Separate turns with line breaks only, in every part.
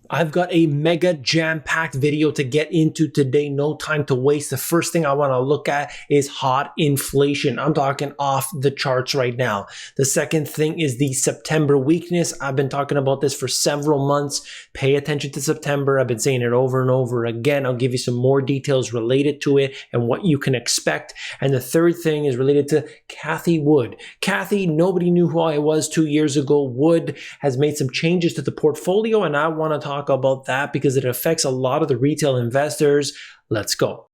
I've got a mega jam-packed video to get into today. No time to waste. The first thing I want to look at is hot inflation. I'm talking off the charts right now. The second thing is the September weakness. I've been talking about this for several months. Pay attention to September. I've been saying it over and over again. I'll give you some more details related to it and what you can expect. And the third thing is related to Cathie Wood. Cathie, nobody knew who I was 2 years ago. Wood has made some changes to the portfolio, and I want to talk about that because it affects a lot of the retail investors. Let's go.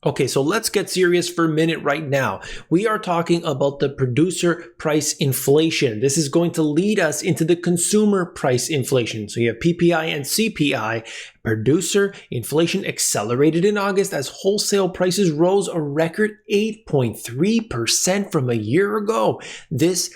Okay, so let's get serious for a minute right now. We are talking about the producer price inflation. This is going to lead us into the consumer price inflation. So you have PPI and CPI. Producer inflation accelerated in August as wholesale prices rose a record 8.3% from a year ago. This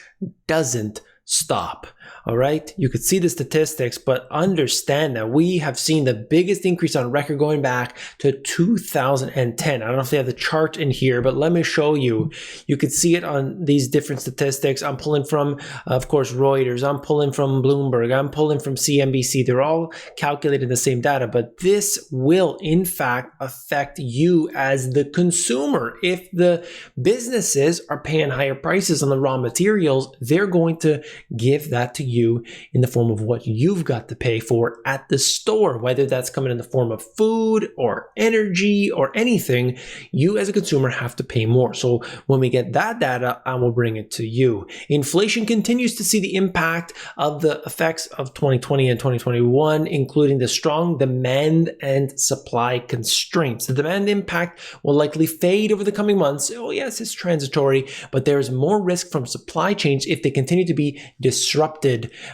doesn't stop. All right, you could see the statistics, but understand that we have seen the biggest increase on record going back to 2010. I don't know if they have the chart in here, but let me show you. You could see it on these different statistics. I'm pulling from, of course, Reuters. I'm pulling from Bloomberg. I'm pulling from CNBC. They're all calculating the same data, but this will, in fact, affect you as the consumer. If the businesses are paying higher prices on the raw materials, they're going to give that to you in the form of what you've got to pay for at the store, whether that's coming in the form of food or energy or anything. You as a consumer have to pay more. So when we get that data, I will bring it to you. Inflation continues to see the impact of the effects of 2020 and 2021, including the strong demand and supply constraints. The demand impact will likely fade over the coming months. Oh yes, it's transitory, but there's more risk from supply chains if they continue to be disrupted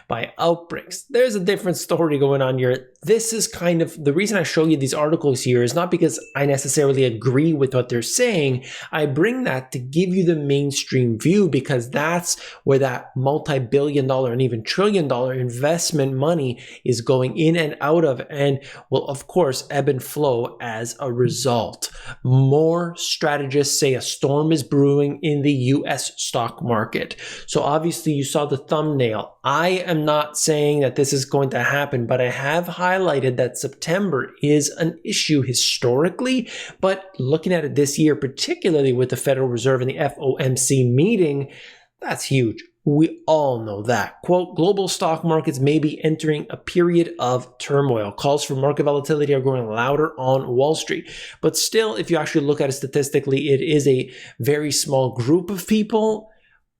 by outbreaks. There's a different story going on here. This is kind of the reason I show you these articles here is not because I necessarily agree with what they're saying. I bring that to give you the mainstream view because that's where that multi-billion dollar and even trillion dollar investment money is going in and out of and will, of course, ebb and flow as a result. More strategists say a storm is brewing in the US stock market. So obviously you saw the thumbnail. I am not saying that this is going to happen, but I have highlighted that September is an issue historically, but looking at it this year, particularly with the Federal Reserve and the FOMC meeting, that's huge. We all know that. Quote, global stock markets may be entering a period of turmoil. Calls for market volatility are growing louder on Wall Street. But still, if you actually look at it statistically, it is a very small group of people,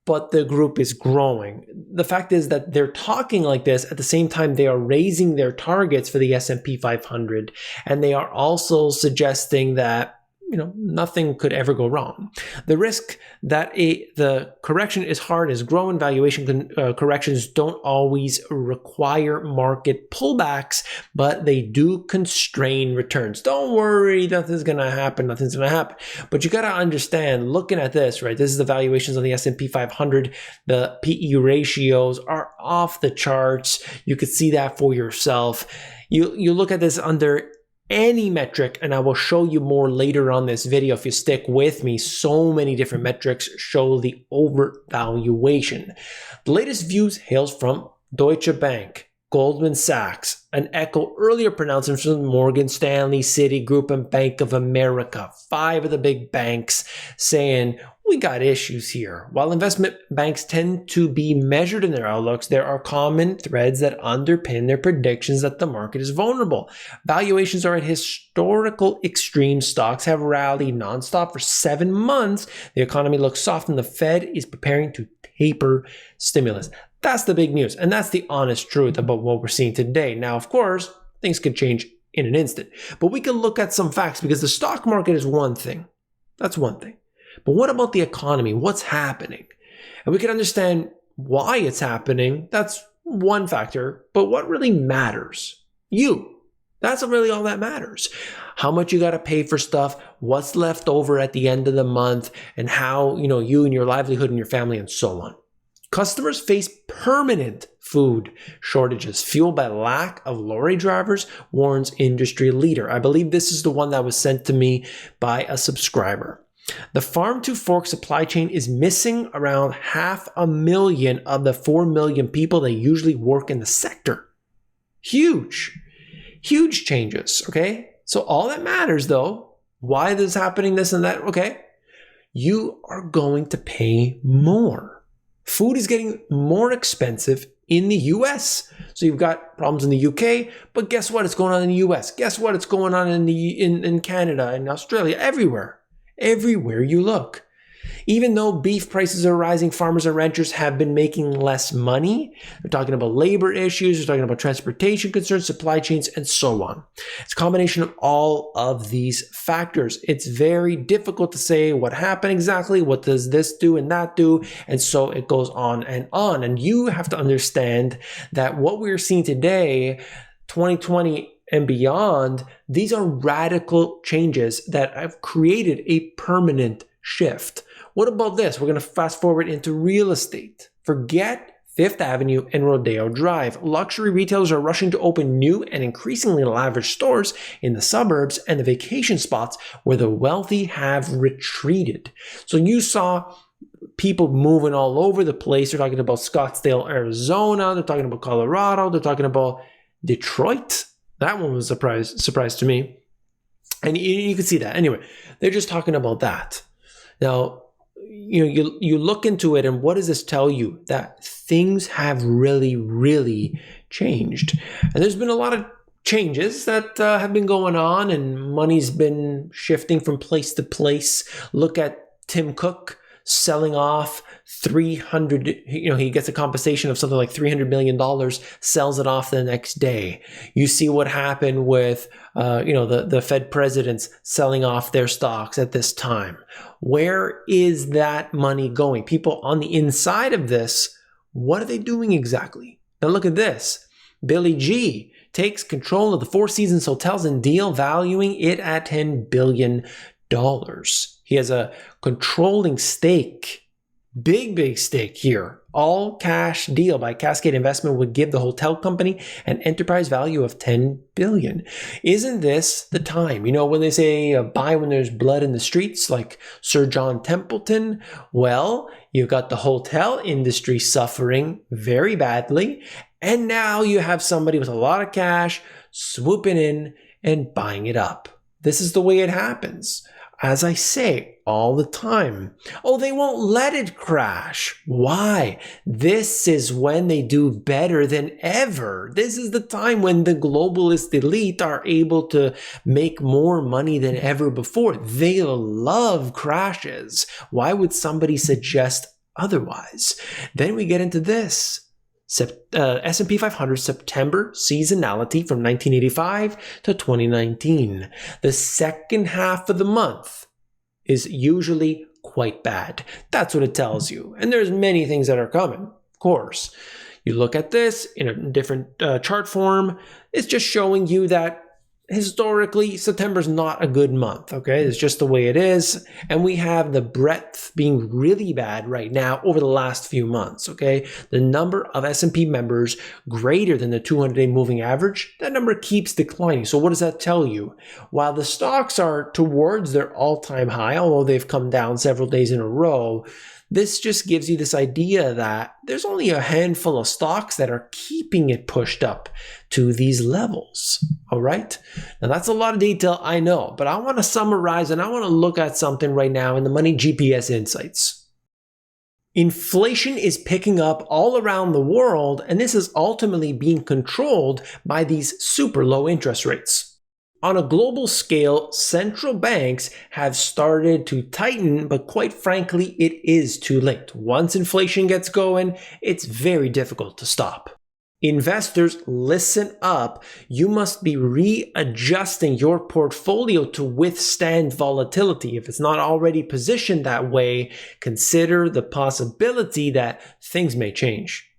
but the group is growing. The fact is that they're talking like this at the same time they are raising their targets for the S&P 500, and they are also suggesting that nothing could ever go wrong. The risk that the correction is hard is growing. Valuation corrections don't always require market pullbacks, but they do constrain returns. Don't worry, nothing's going to happen. Nothing's going to happen. But you got to understand, looking at this, right? This is the valuations on the S&P 500. The PE ratios are off the charts. You could see that for yourself. You look at this under any metric, and I will show you more later on this video if you stick with me. So many different metrics show the overvaluation. The latest views hails from Deutsche Bank, Goldman Sachs, and echo earlier pronouncements from Morgan Stanley, Citigroup, and Bank of America. 5 of the big banks saying, we got issues here. While investment banks tend to be measured in their outlooks, there are common threads that underpin their predictions that the market is vulnerable. Valuations are at historical extremes. Stocks have rallied nonstop for 7 months. The economy looks soft and the Fed is preparing to taper stimulus. That's the big news, and that's the honest truth about what we're seeing today. Now, of course, things could change in an instant, but we can look at some facts because the stock market is one thing. That's one thing. But what about the economy? What's happening? And we can understand why it's happening. That's one factor. But what really matters? You. That's really all that matters. How much you got to pay for stuff, what's left over at the end of the month, and how, you and your livelihood and your family and so on. Customers face permanent food shortages fueled by lack of lorry drivers, warns industry leader. I believe this is the one that was sent to me by a subscriber. The farm-to-fork supply chain is missing around 500,000 of the 4 million people that usually work in the sector. Huge, huge changes, okay? So all that matters though, why this is happening, this and that, okay? You are going to pay more. Food is getting more expensive in the US. So you've got problems in the UK, but guess what? It's going on in the US. Guess what? It's going on in Canada, in Australia, everywhere. Everywhere you look. Even though beef prices are rising, farmers and ranchers have been making less money. They're talking about labor issues, they're talking about transportation concerns, supply chains, and so on. It's a combination of all of these factors. It's very difficult to say what happened exactly, what does this do and that do, and so it goes on. And you have to understand that what we're seeing today, 2020 and beyond, these are radical changes that have created a permanent shift. What about this? We're going to fast forward into real estate. Forget Fifth Avenue and Rodeo Drive. Luxury retailers are rushing to open new and increasingly lavish stores in the suburbs and the vacation spots where the wealthy have retreated. So you saw people moving all over the place. They're talking about Scottsdale, Arizona. They're talking about Colorado. They're talking about Detroit. That one was a surprise to me. And you can see that. Anyway, they're just talking about that. Now, you look into it, and what does this tell you? That things have really, really changed. And there's been a lot of changes that have been going on, and money's been shifting from place to place. Look at Tim Cook selling off 300, he gets a compensation of something like $300 million, sells it off the next day. You see what happened with, the Fed presidents selling off their stocks at this time. Where is that money going? People on the inside of this, what are they doing exactly? Now look at this. Billy G takes control of the Four Seasons hotels and deal, valuing it at $10 billion. He has a controlling stake, big stake here. All cash deal by Cascade Investment would give the hotel company an enterprise value of $10 billion. Isn't this the time? When they say buy when there's blood in the streets, like Sir John Templeton, well, you've got the hotel industry suffering very badly. And now you have somebody with a lot of cash swooping in and buying it up. This is the way it happens. As I say all the time, they won't let it crash. Why? This is when they do better than ever. This is the time when the globalist elite are able to make more money than ever before. They love crashes. Why would somebody suggest otherwise? Then we get into this. S&P 500 September seasonality from 1985 to 2019. The second half of the month is usually quite bad. That's what it tells you. And there's many things that are coming, of course. You look at this in a different chart form. It's just showing you that historically, September's not a good month, okay? It's just the way it is. And we have the breadth being really bad right now over the last few months, okay? The number of S&P members greater than the 200-day moving average, that number keeps declining. So what does that tell you? While the stocks are towards their all-time high, although they've come down several days in a row, this just gives you this idea that there's only a handful of stocks that are keeping it pushed up to these levels, all right? Now, that's a lot of detail, I know, but I want to summarize and I want to look at something right now in the Money GPS Insights. Inflation is picking up all around the world, and this is ultimately being controlled by these super low interest rates. On a global scale, central banks have started to tighten, but quite frankly, it is too late. Once inflation gets going, it's very difficult to stop. Investors, listen up. You must be readjusting your portfolio to withstand volatility. If it's not already positioned that way, consider the possibility that things may change.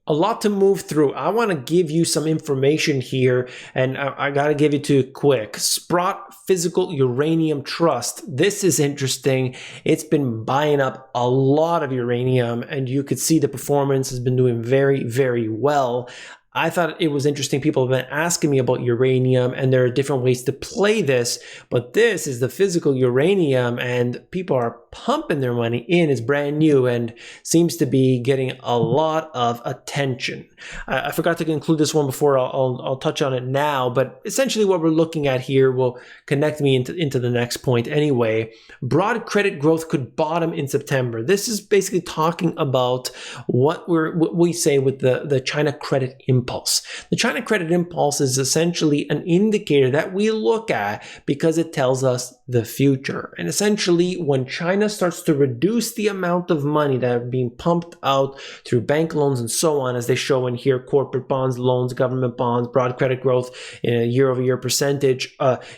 A lot to move through. I want to give you some information here, and I got to give it to you quick. Sprott Physical Uranium Trust. This is interesting. It's been buying up a lot of uranium, and you could see the performance has been doing very, very well. I thought it was interesting. People have been asking me about uranium, and there are different ways to play this, but this is the physical uranium, and people are pumping their money in. It's brand new and seems to be getting a lot of attention. I forgot to include this one before. I'll touch on it now, but essentially what we're looking at here will connect me into the next point anyway. Broad credit growth could bottom in September. This is basically talking about what we say with the China credit impulse. The China credit impulse is essentially an indicator that we look at because it tells us the future. And essentially, when China starts to reduce the amount of money that are being pumped out through bank loans and so on, as they show in here, corporate bonds, loans, government bonds, broad credit growth in a year-over-year percentage,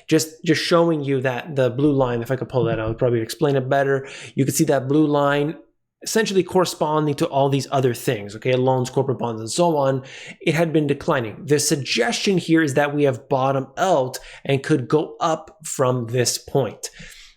just showing you that the blue line, if I could pull that out, I'd probably explain it better. You can see that blue line essentially corresponding to all these other things, okay, loans, corporate bonds, and so on. It had been declining. The suggestion here is that we have bottomed out and could go up from this point.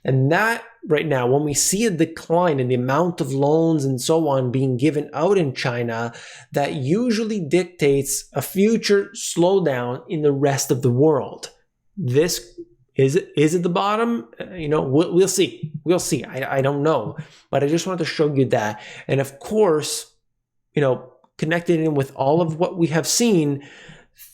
And that right now, when we see a decline in the amount of loans and so on being given out in China, that usually dictates a future slowdown in the rest of the world. This Is it the bottom? We'll see. We'll see. I don't know. But I just wanted to show you that. And of course, connected in with all of what we have seen,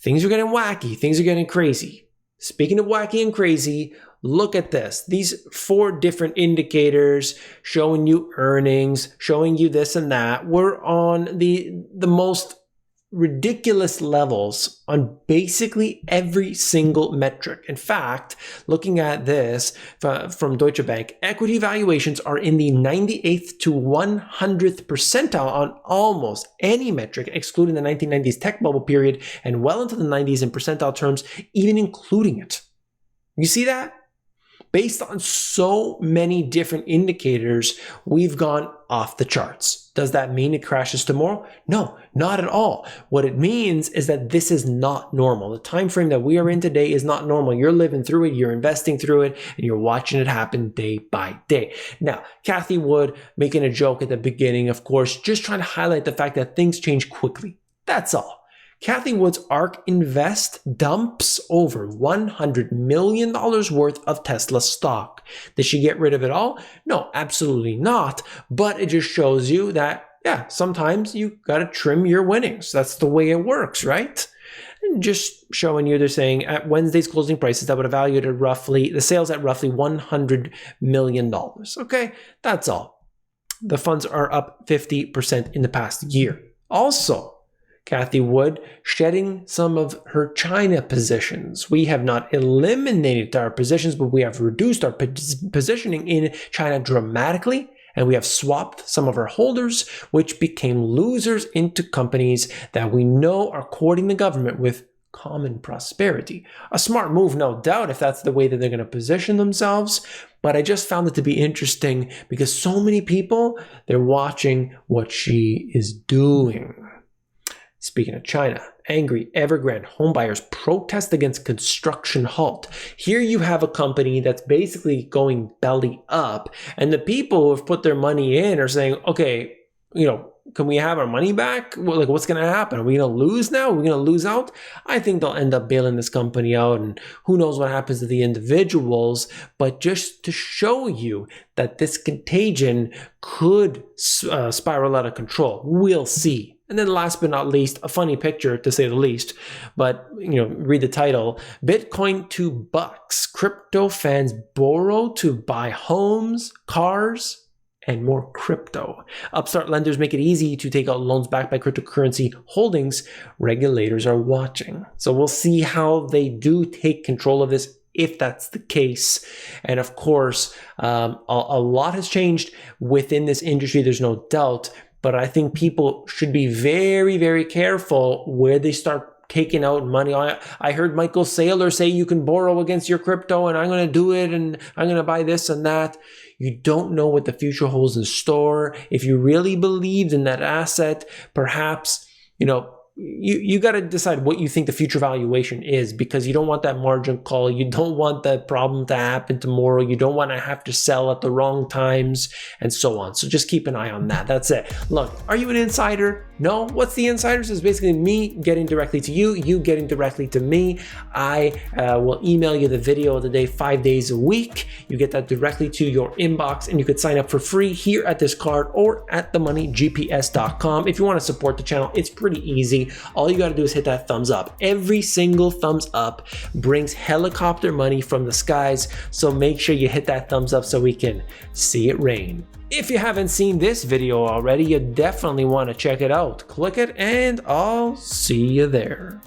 things are getting wacky. Things are getting crazy. Speaking of wacky and crazy, look at this. These 4 different indicators showing you earnings, showing you this and that. We're on the most ridiculous levels on basically every single metric. In fact, looking at this from Deutsche Bank, equity valuations are in the 98th to 100th percentile on almost any metric, excluding the 1990s tech bubble period, and well into the 90s in percentile terms, even including it. You see that? Based on so many different indicators, we've gone off the charts. Does that mean it crashes tomorrow? No, not at all. What it means is that this is not normal. The time frame that we are in today is not normal. You're living through it, you're investing through it, and you're watching it happen day by day. Now, Cathie Wood making a joke at the beginning, of course, just trying to highlight the fact that things change quickly. That's all. Cathie Wood's ARK Invest dumps over $100 million worth of Tesla stock. Did she get rid of it all? No, absolutely not. But it just shows you that, sometimes you got to trim your winnings. That's the way it works, right? And just showing you, they're saying at Wednesday's closing prices, that would have valued at the sales at roughly $100 million. Okay, that's all. The funds are up 50% in the past year. Also, Cathie Wood shedding some of her China positions. We have not eliminated our positions, but we have reduced our positioning in China dramatically, and we have swapped some of our holders, which became losers, into companies that we know are courting the government with common prosperity. A smart move, no doubt, if that's the way that they're going to position themselves. But I just found it to be interesting because so many people, they're watching what she is doing. Speaking of China, angry Evergrande homebuyers protest against construction halt. Here you have a company that's basically going belly up, and the people who have put their money in are saying, okay, can we have our money back? Like, what's going to happen? Are we going to lose now? Are we going to lose out? I think they'll end up bailing this company out, and who knows what happens to the individuals. But just to show you that this contagion could spiral out of control, we'll see. And then last but not least, a funny picture to say the least, but read the title. Bitcoin $2. Crypto fans borrow to buy homes, cars, and more crypto. Upstart lenders make it easy to take out loans backed by cryptocurrency holdings. Regulators are watching. So we'll see how they do take control of this, if that's the case. And of course, a lot has changed within this industry, there's no doubt. But I think people should be very, very careful where they start taking out money. I heard Michael Saylor say you can borrow against your crypto, and I'm going to do it, and I'm going to buy this and that. You don't know what the future holds in store. If you really believed in that asset, perhaps, you got to decide what you think the future valuation is, because you don't want that margin call. You don't want that problem to happen tomorrow. You don't want to have to sell at the wrong times and so on. So just keep an eye on that. That's it. Look, are you an insider? No, what's the insiders is basically me getting directly to you, you getting directly to me. I will email you the video of the day 5 days a week. You get that directly to your inbox, and you could sign up for free here at this card or at themoneygps.com. If you want to support the channel, it's pretty easy. All you got to do is hit that thumbs up. Every single thumbs up brings helicopter money from the skies, so make sure you hit that thumbs up so we can see it rain. If you haven't seen this video already, you definitely want to check it out. Click it and I'll see you there.